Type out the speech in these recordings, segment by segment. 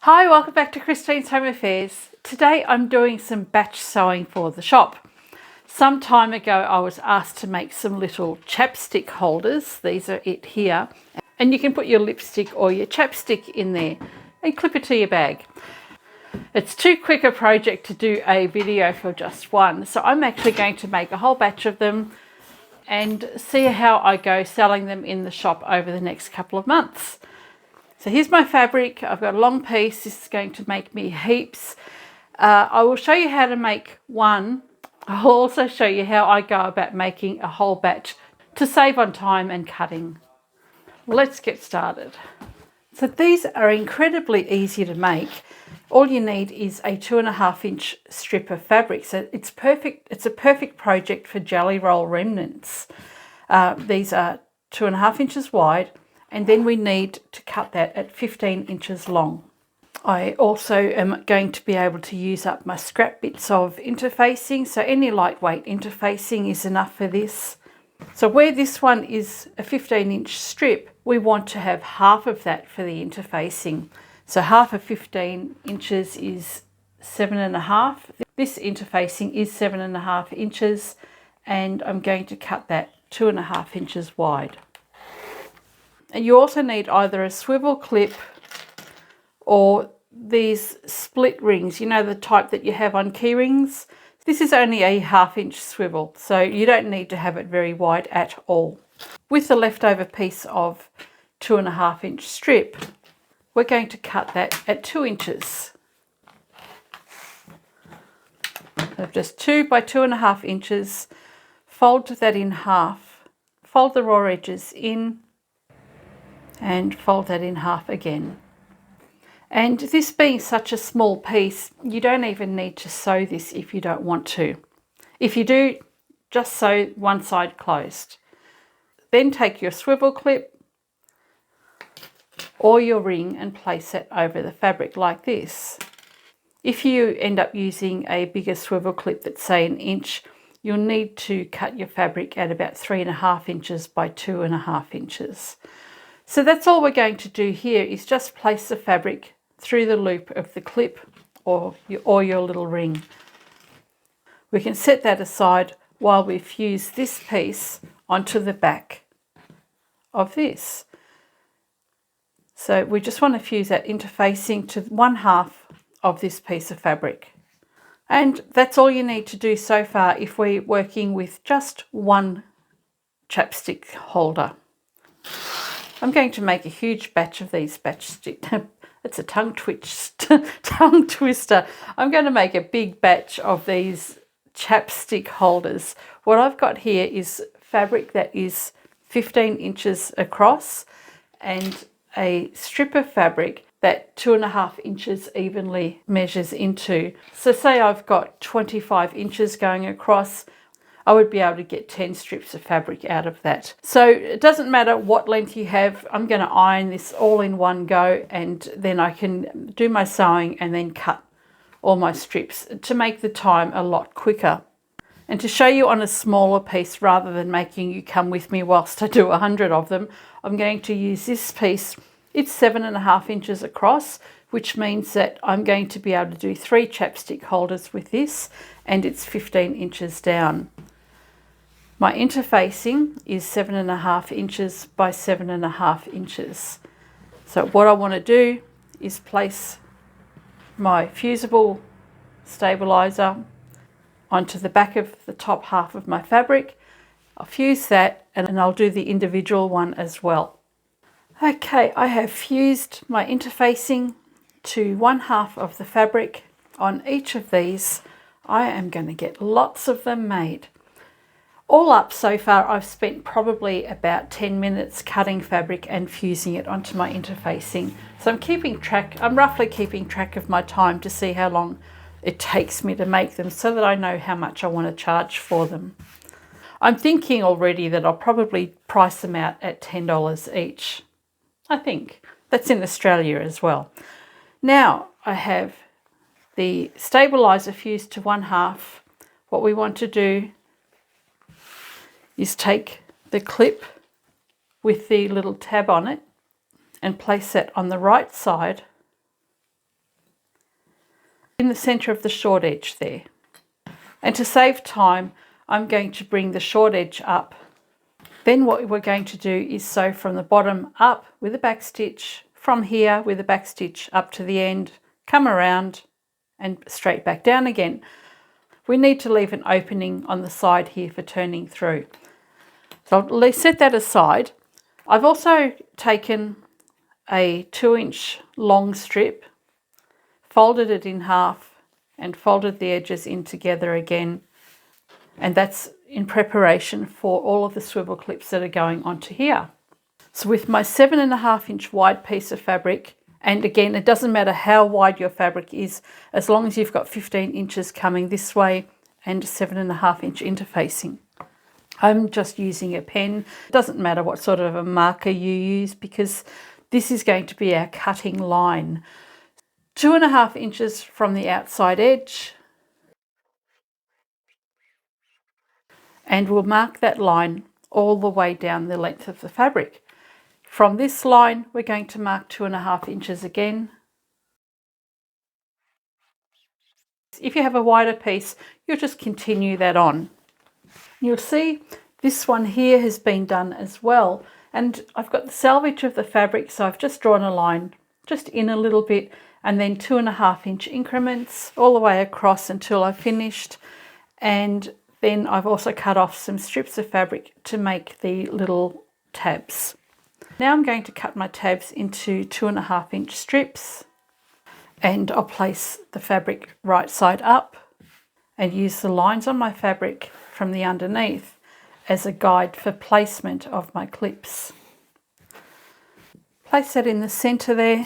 Hi, welcome back to Christine's Home Affairs. Today I'm doing some batch sewing for the shop. Some time ago I was asked to make some little chapstick holders. These are it here. And you can put your lipstick or your chapstick in there and clip it to your bag. It's too quick a project to do a video for just one, so I'm actually going to make a whole batch of them and see how I go selling them in the shop over the next couple of months. So here's my fabric. I've got a long piece. This is going to make me heaps. I will show you how to make one. I'll also show you how I go about making a whole batch to save on time and cutting. Let's get started. So these are incredibly easy to make. All you need is a 2.5 inch strip of fabric. So it's perfect. It's a perfect project for Jellyroll remnants. These are 2.5 inches wide. And then we need to cut that at 15 inches long. I also am going to be able to use up my scrap bits of interfacing, so any lightweight interfacing is enough for this. So where this one is a 15-inch strip, we want to have half of that for the interfacing. So half of 15 inches is 7.5. This interfacing is 7.5 inches, and I'm going to cut that 2.5 inches wide. And you also need either a swivel clip or these split rings, you know, the type that you have on key rings. This is only a 1/2 inch swivel, so you don't need to have it very wide at all. With the leftover piece of 2.5 inch strip, we're going to cut that at 2 inches. So just 2 by 2.5 inches, fold that in half, fold the raw edges in, and fold that in half again. And this being such a small piece, you don't even need to sew this if you don't want to. If you do, just sew one side closed. Then take your swivel clip or your ring and place it over the fabric like this. If you end up using a bigger swivel clip that's say 1 inch, you'll need to cut your fabric at about 3.5 inches by 2.5 inches. So that's all we're going to do here is just place the fabric through the loop of the clip or your little ring. We can set that aside while we fuse this piece onto the back of this. So we just want to fuse that interfacing to 1/2 of this piece of fabric. And that's all you need to do so far if we're working with just one chapstick holder. I'm going to make a huge batch of these it's a tongue twister. I'm going to make a big batch of these chapstick holders. What I've got here is fabric that is 15 inches across and a strip of fabric that 2.5 inches evenly measures into. So say I've got 25 inches going across, I would be able to get 10 strips of fabric out of that. So it doesn't matter what length you have. I'm going to iron this all in one go, and then I can do my sewing and then cut all my strips to make the time a lot quicker. And to show you on a smaller piece rather than making you come with me whilst I do 100 of them, I'm going to use this piece. It's 7.5 inches across, which means that I'm going to be able to do 3 chapstick holders with this, and it's 15 inches down. My interfacing is 7.5 inches by 7.5 inches. So what I want to do is place my fusible stabilizer onto the back of the top half of my fabric. I'll fuse that and I'll do the individual one as well. Okay, I have fused my interfacing to 1/2 of the fabric on each of these. I am going to get lots of them made. All up so far, I've spent probably about 10 minutes cutting fabric and fusing it onto my interfacing. So I'm roughly keeping track of my time to see how long it takes me to make them so that I know how much I want to charge for them. I'm thinking already that I'll probably price them out at $10 each. I think that's in Australia as well. Now I have the stabilizer fused to 1/2. What we want to do is take the clip with the little tab on it and place that on the right side in the centre of the short edge there. And to save time, I'm going to bring the short edge up. Then what we're going to do is sew from the bottom up with a back stitch, from here with a back stitch up to the end, come around and straight back down again. We need to leave an opening on the side here for turning through. So I'll set that aside. I've also taken a 2-inch long strip, folded it in half and folded the edges in together again. And that's in preparation for all of the swivel clips that are going onto here. So with my 7.5-inch wide piece of fabric, and again, it doesn't matter how wide your fabric is, as long as you've got 15 inches coming this way and 7.5-inch interfacing. I'm just using a pen. It doesn't matter what sort of a marker you use because this is going to be our cutting line. 2.5 inches from the outside edge. And we'll mark that line all the way down the length of the fabric. From this line, we're going to mark 2.5 inches again. If you have a wider piece, you'll just continue that on. You'll see this one here has been done as well. And I've got the selvage of the fabric, so I've just drawn a line just in a little bit and then 2.5-inch increments all the way across until I've finished. And then I've also cut off some strips of fabric to make the little tabs. Now I'm going to cut my tabs into 2.5-inch strips, and I'll place the fabric right side up and use the lines on my fabric from the underneath as a guide for placement of my clips. Place that in the centre there.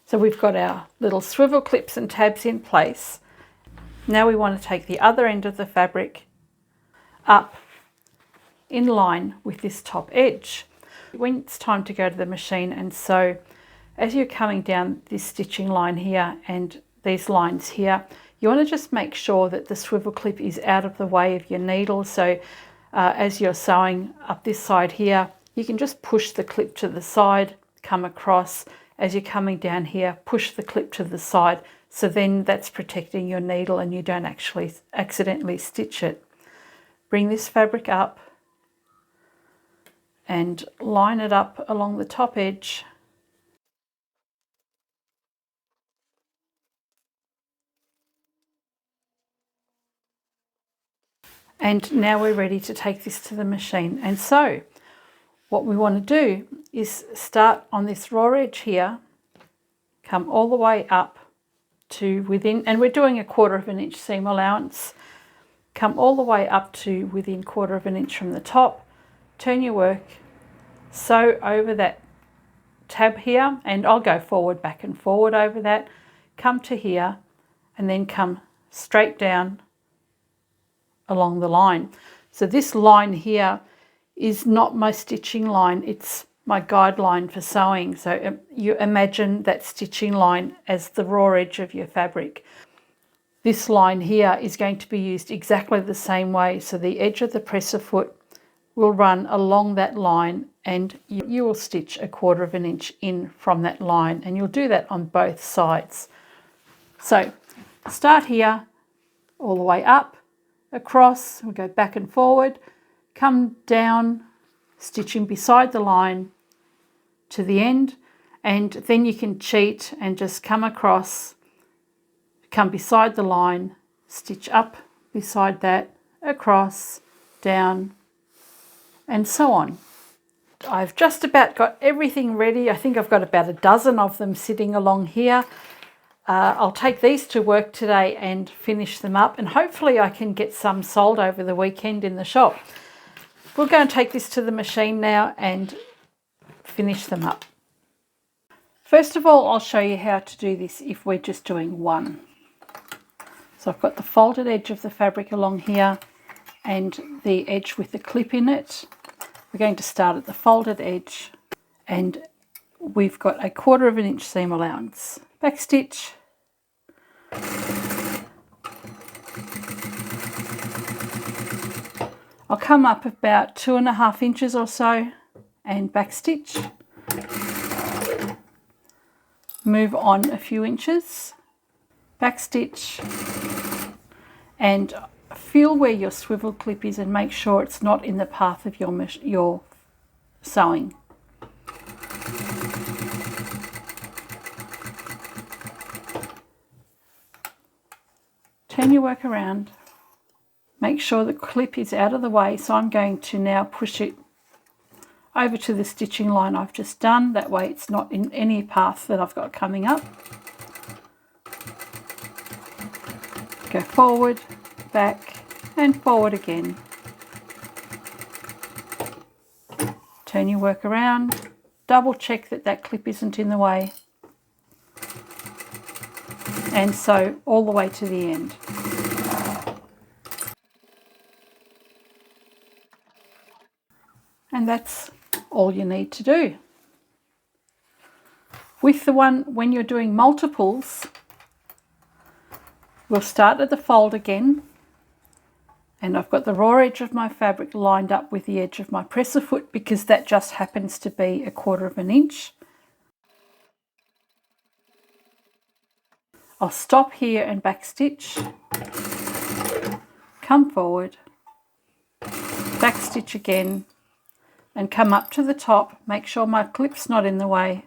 So we've got our little swivel clips and tabs in place. Now we want to take the other end of the fabric up in line with this top edge. When it's time to go to the machine and sew, as you're coming down this stitching line here and these lines here, you want to just make sure that the swivel clip is out of the way of your needle. So as you're sewing up this side here, you can just push the clip to the side, come across. As you're coming down here, push the clip to the side, so then that's protecting your needle and you don't actually accidentally stitch it. Bring this fabric up and line it up along the top edge. And now we're ready to take this to the machine. And so what we want to do is start on this raw edge here, come all the way up to within, and we're doing 1/4 inch seam allowance, come all the way up to within 1/4 inch from the top, turn your work, sew over that tab here, and I'll go forward, back and forward over that, come to here, and then come straight down along the line. So this line here is not my stitching line, it's my guideline for sewing. So you imagine that stitching line as the raw edge of your fabric. This line here is going to be used exactly the same way. So the edge of the presser foot will run along that line and you will stitch 1/4 inch in from that line, and you'll do that on both sides. So start here, all the way up, across, we'll go back and forward, come down, stitching beside the line to the end, and then you can cheat and just come across, come beside the line, stitch up beside that, across, down, and so on. I've just about got everything ready. I think I've got about 12 of them sitting along here. I'll take these to work today and finish them up, and hopefully I can get some sold over the weekend in the shop. We'll go and take this to the machine now and finish them up. First of all, I'll show you how to do this if we're just doing one. So I've got the folded edge of the fabric along here and the edge with the clip in it. We're going to start at the folded edge, and we've got 1/4 inch seam allowance. Back stitch, I'll come up about 2.5 inches or so and backstitch. Move on a few inches, backstitch, and feel where your swivel clip is and make sure it's not in the path of your sewing. Turn your work around. Make sure the clip is out of the way, so I'm going to now push it over to the stitching line I've just done. That way it's not in any path that I've got coming up. Go forward, back, and forward again. Turn your work around. Double check that that clip isn't in the way. And sew all the way to the end. And that's all you need to do. With the one, when you're doing multiples, we'll start at the fold again, and I've got the raw edge of my fabric lined up with the edge of my presser foot because that just happens to be 1/4 inch. I'll stop here and backstitch, come forward, backstitch again, and come up to the top. Make sure my clip's not in the way.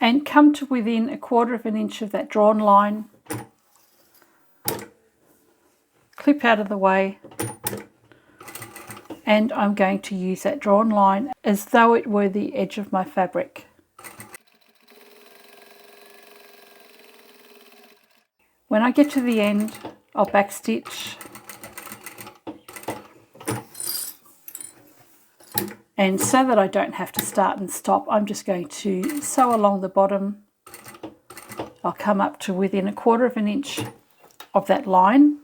And come to within 1/4 inch of that drawn line. Clip out of the way. And I'm going to use that drawn line as though it were the edge of my fabric. When I get to the end, I'll backstitch and so that I don't have to start and stop, I'm just going to sew along the bottom. I'll come up to within 1/4 inch of that line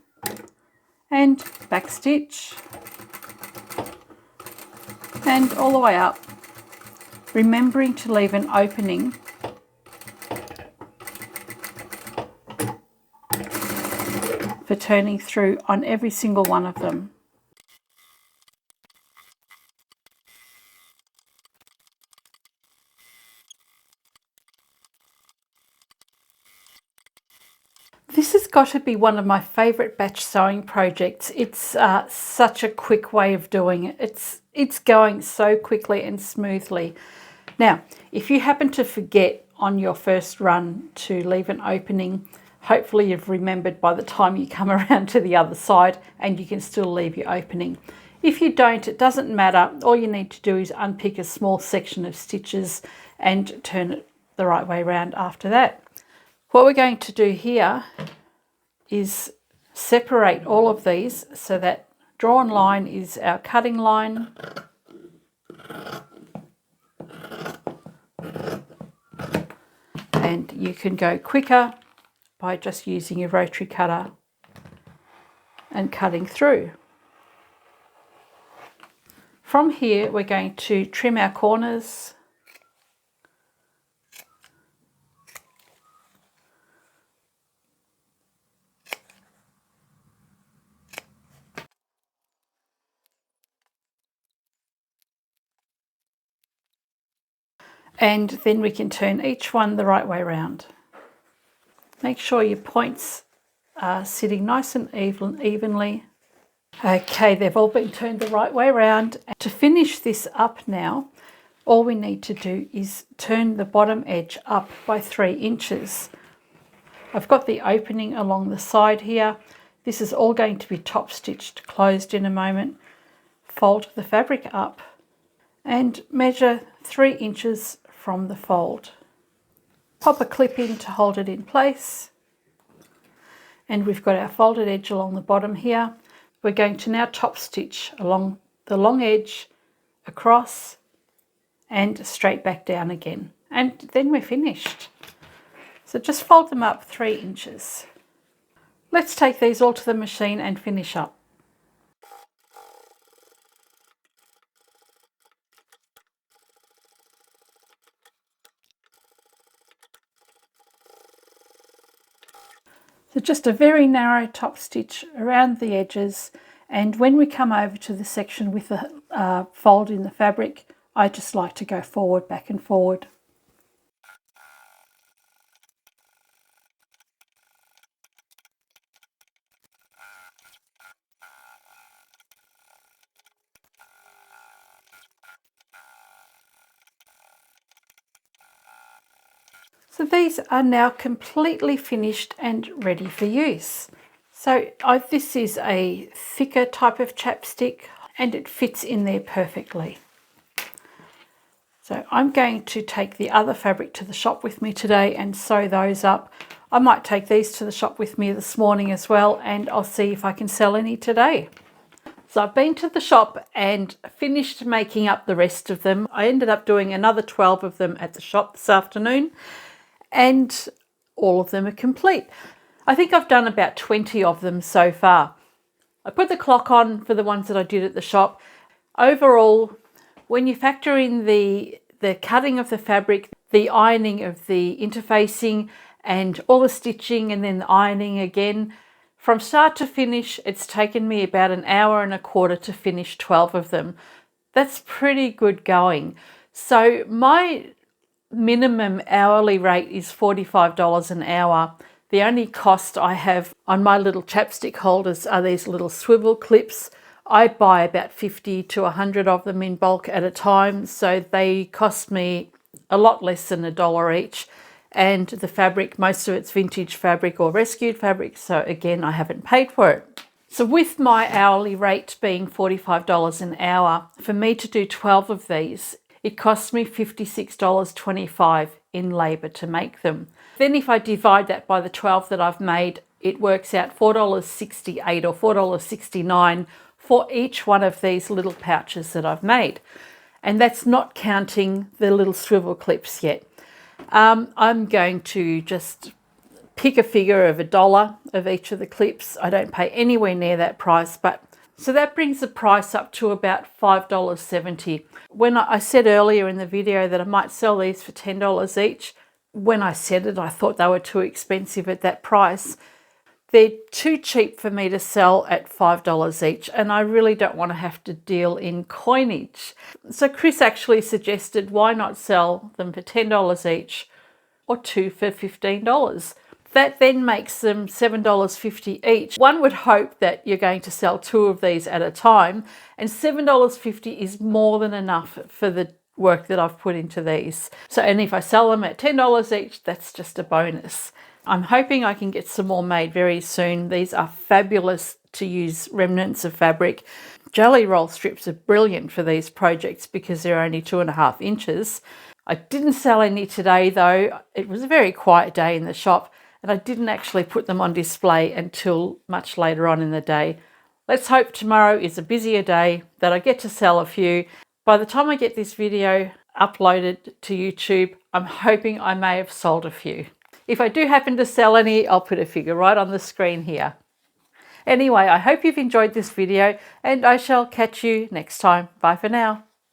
and backstitch and all the way up, remembering to leave an opening for turning through on every single one of them. This has got to be one of my favourite batch sewing projects. It's such a quick way of doing it. It's going so quickly and smoothly. Now, if you happen to forget on your first run to leave an opening, hopefully you've remembered by the time you come around to the other side and you can still leave your opening. If you don't, it doesn't matter. All you need to do is unpick a small section of stitches and turn it the right way around after that. What we're going to do here is separate all of these so that drawn line is our cutting line. And you can go quicker by just using your rotary cutter and cutting through. From here, we're going to trim our corners. And then we can turn each one the right way around. Make sure your points are sitting nice and evenly. Okay, they've all been turned the right way around. To finish this up now, all we need to do is turn the bottom edge up by 3 inches. I've got the opening along the side here. This is all going to be top stitched closed in a moment. Fold the fabric up and measure 3 inches from the fold. Pop a clip in to hold it in place. And we've got our folded edge along the bottom here. We're going to now top stitch along the long edge, across and straight back down again. And then we're finished. So just fold them up 3 inches. Let's take these all to the machine and finish up. So just a very narrow top stitch around the edges, and when we come over to the section with the fold in the fabric, I just like to go forward, back and forward. So these are now completely finished and ready for use. So this is a thicker type of chapstick and it fits in there perfectly. So I'm going to take the other fabric to the shop with me today and sew those up. I might take these to the shop with me this morning as well, and I'll see if I can sell any today. So I've been to the shop and finished making up the rest of them. I ended up doing another 12 of them at the shop this afternoon, and all of them are complete. I think I've done about 20 of them so far. I put the clock on for the ones that I did at the shop. Overall, when you factor in the cutting of the fabric, the ironing of the interfacing and all the stitching and then the ironing again, from start to finish, it's taken me about an hour and a quarter to finish 12 of them. That's pretty good going. So my minimum hourly rate is $45 an hour. The only cost I have on my little chapstick holders are these little swivel clips. I buy about 50 to 100 of them in bulk at a time, so they cost me a lot less than $1 each. And the fabric, most of it's vintage fabric or rescued fabric, so again, I haven't paid for it. So with my hourly rate being $45 an hour, for me to do 12 of these, it costs me $56.25 in labour to make them. Then if I divide that by the 12 that I've made, it works out $4.68 or $4.69 for each one of these little pouches that I've made. And that's not counting the little swivel clips yet. I'm going to just pick a figure of $1 of each of the clips. I don't pay anywhere near that price, but so that brings the price up to about $5.70. When I said earlier in the video that I might sell these for $10 each, when I said it, I thought they were too expensive at that price. They're too cheap for me to sell at $5 each, and I really don't want to have to deal in coinage. So Chris actually suggested, why not sell them for $10 each or two for $15? That then makes them $7.50 each. One would hope that you're going to sell 2 of these at a time, and $7.50 is more than enough for the work that I've put into these. So, and if I sell them at $10 each, that's just a bonus. I'm hoping I can get some more made very soon. These are fabulous to use remnants of fabric. Jellyroll strips are brilliant for these projects because they're only 2.5 inches. I didn't sell any today though. It was a very quiet day in the shop, and I didn't actually put them on display until much later on in the day. Let's hope tomorrow is a busier day, that I get to sell a few. By the time I get this video uploaded to YouTube, I'm hoping I may have sold a few. If I do happen to sell any, I'll put a figure right on the screen here. Anyway, I hope you've enjoyed this video, and I shall catch you next time. Bye for now.